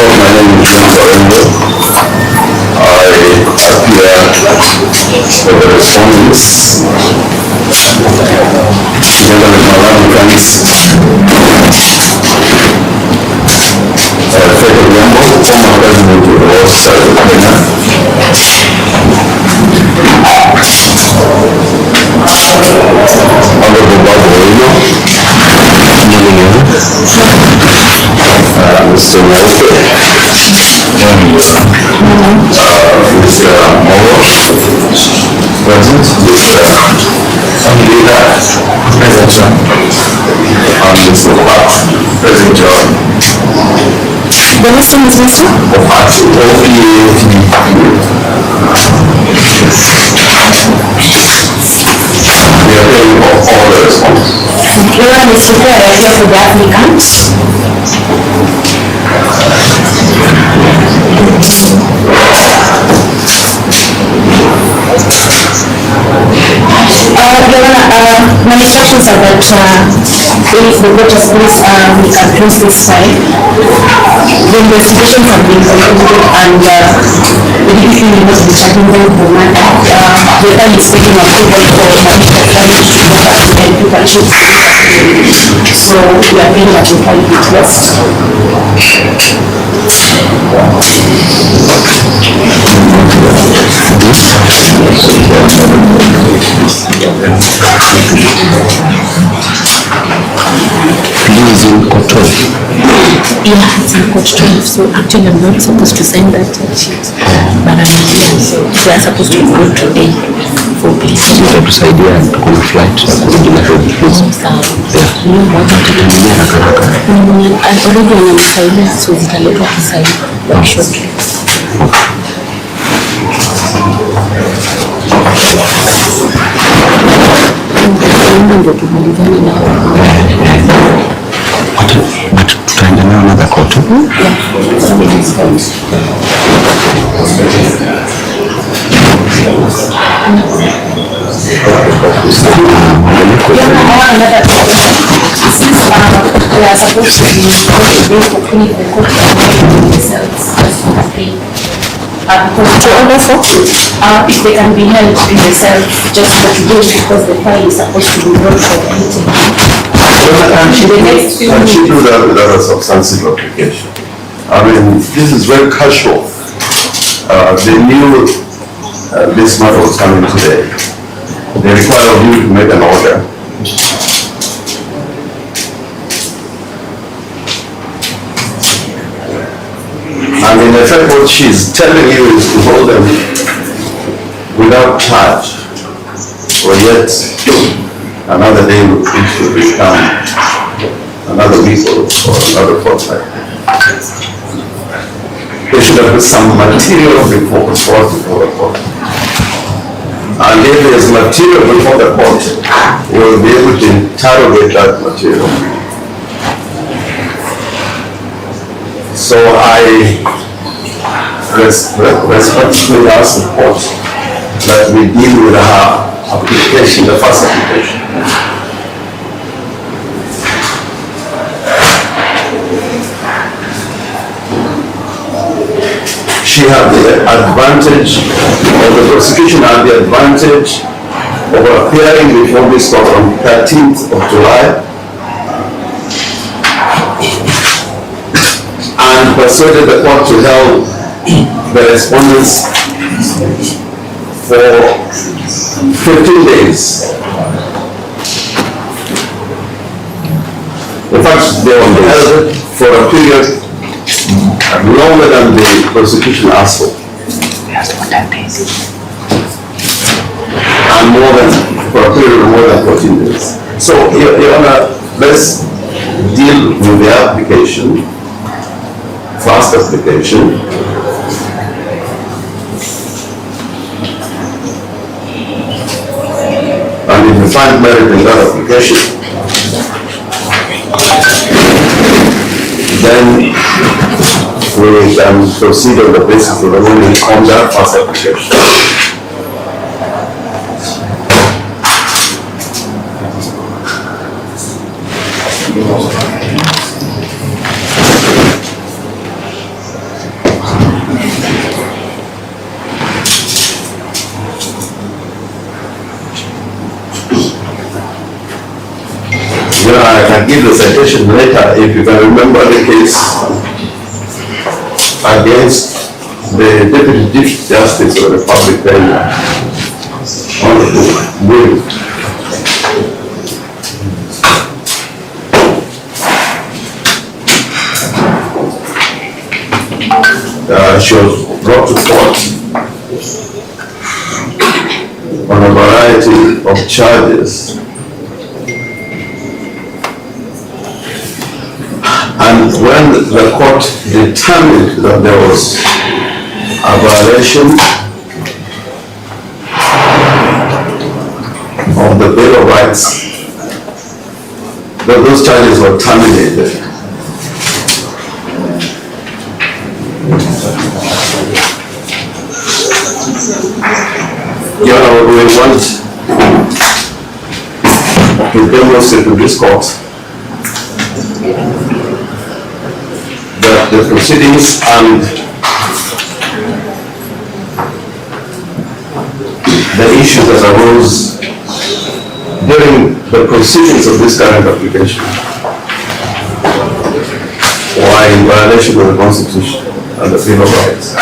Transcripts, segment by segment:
My name is Orengo. I appear for the respondents together with my lovely friends, Orengo, former president of the Royal Society of Kenya, Honorable Orengo, Mr. Ruto, Mr. Moro, present, Leader, present, Mr. Park, present John. The next one is Mr. We are paying for all the responses. Everyone is prepared here for the applicants. My instructions are that if the voters please we can close this file. The investigations have been concluded and the DPP will not be charging them for murder. The time is taking approval for malicious damage to property and people should. So we are being notified with this. Please in court 12. Yeah, it's in court 12, so actually I'm not supposed to sign that sheet, but I'm here, so they are supposed to go today for police. You have to decide here and on a flight. So, already wanamsaidia, so zitaletwa kisaidi very shortly. Ndio tumalizane nao. But tutaendelea another court. Yeah, somebody is going. We are supposed to be if they can be held in the cell just for today because the file is supposed to be brought for meeting. Can she do that without a substantive application? I mean, this is very casual. They knew this matter was coming today. They require you to make an order. And in effect, what she's telling you is to hold them without charge, or yet another day it should become another week or another fortnight. They should have some material before the court. And if there's material before the court, we'll be able to interrogate that material. So I respectfully ask the court that we deal with her application, the first application. She had the advantage, or the prosecution had the advantage of appearing before this court on 13th of July and persuaded the court to help the respondents for 15 days. In fact, they were held for a period longer than the prosecution asked for. And for a period of more than 14 days. So, Your Honor, let's deal with the application, fast application. And if you find merit in that application, then we can proceed on the basis of the ruling on that first application. give the citation later if you can remember the case against the Deputy Chief Justice of the Republic then, Honorable Will. She was brought to court on a variety of charges. And when the court determined that there was a violation of the Bill of Rights, that those charges were terminated. Your Honor, we want to demonstrate to this court that the proceedings and the issues that arose during the proceedings of this current application were in violation of the Constitution and the Bill of Rights.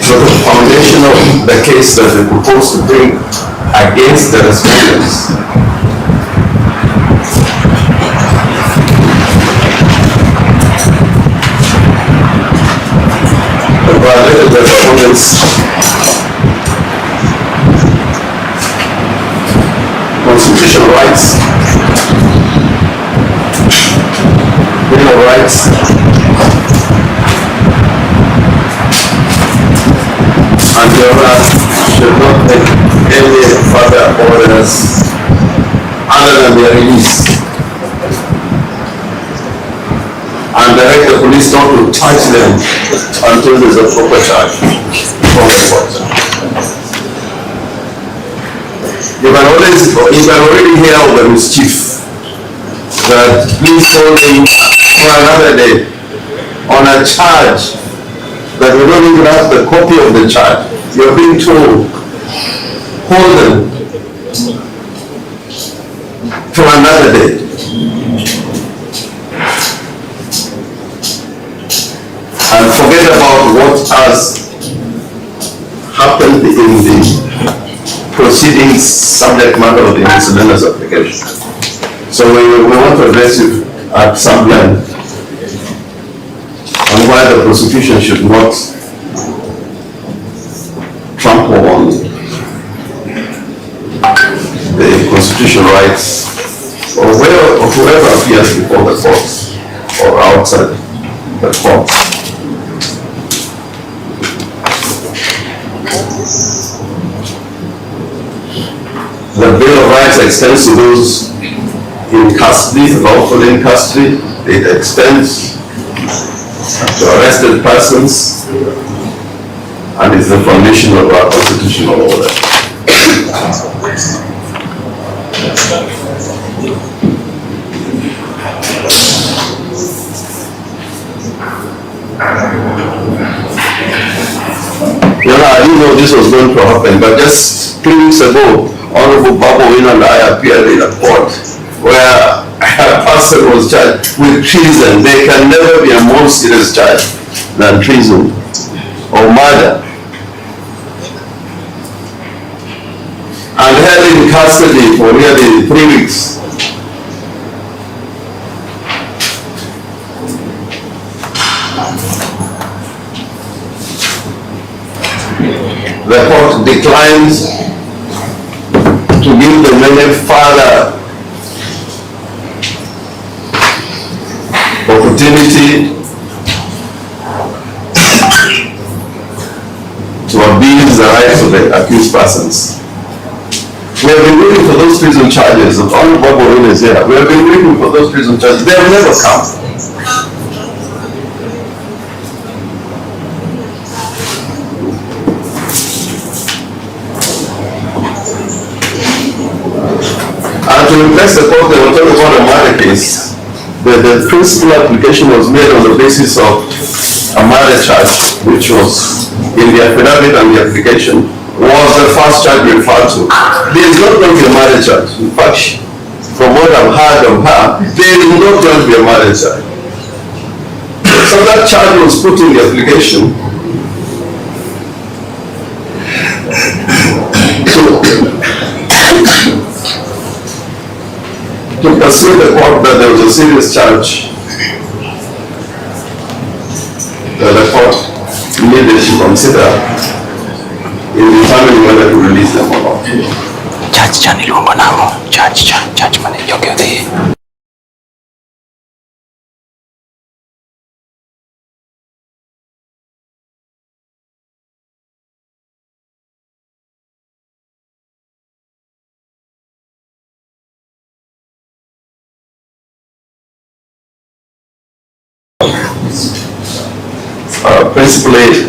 So the foundation of the case that they propose to bring against the respondents violated the respondents' constitutional rights, Bill of Rights, and the owner should not take any further orders other than their release, and direct the police not to touch them until there is a proper charge from the court. You can already hear of the mischief that please hold him for another day on a charge that we don't even have the copy of the charge. You're being told, hold them for another day. And forget about what has happened in the proceedings subject matter of the miscellaneous application. So we want to address you at some length on why the prosecution should not trample on the constitutional rights of whoever appears before the courts or outside the courts. The Bill of Rights extends to those in custody, lawfully in custody. It extends to arrested persons, and is the foundation of our constitutional order. You know, I didn't know this was going to happen, but just 3 weeks ago, Honorable Babu and I appeared in a court where a person was charged with treason. There can never be a more serious charge than treason or murder. And held in custody for nearly 3 weeks. The court declines to give the men further opportunity to abuse the rights of the accused persons. We have been waiting for those prison charges. The Honorable Babu is here. We have been waiting for those prison charges. They have never come. And to impress the court, they were talking about a murder case. The principal application was made on the basis of a murder charge, which was in the affidavit and the application was the first charge referred to. There is not going to be a murder charge. In fact, from what I've heard of her, there is not going to be a murder charge. So that charge was put in the application to persuade the court that there was a serious charge that the court needed to consider in determining whether to release them or not. Judge Chan ilungo namo. Judge mane yoke de. Principally,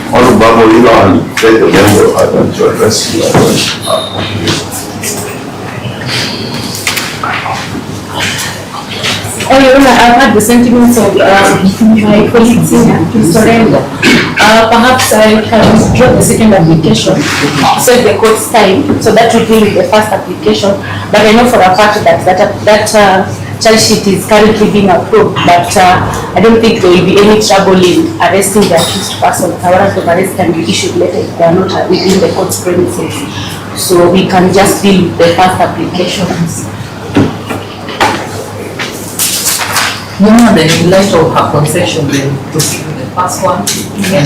Honorable Elon take the member to address you. I've had the sentiments of my colleagues in Orengo. Perhaps I can withdraw the second application, save the court's time, so that will be the first application. But I know for a fact that charge sheet is currently being approved, but I don't think there will be any trouble in arresting the accused person. A warrant of arrest can be issued later if they are not within the court's premises. So we can just deal with the first applications. No, then in light of her concession, then proceed with the first one. Yeah.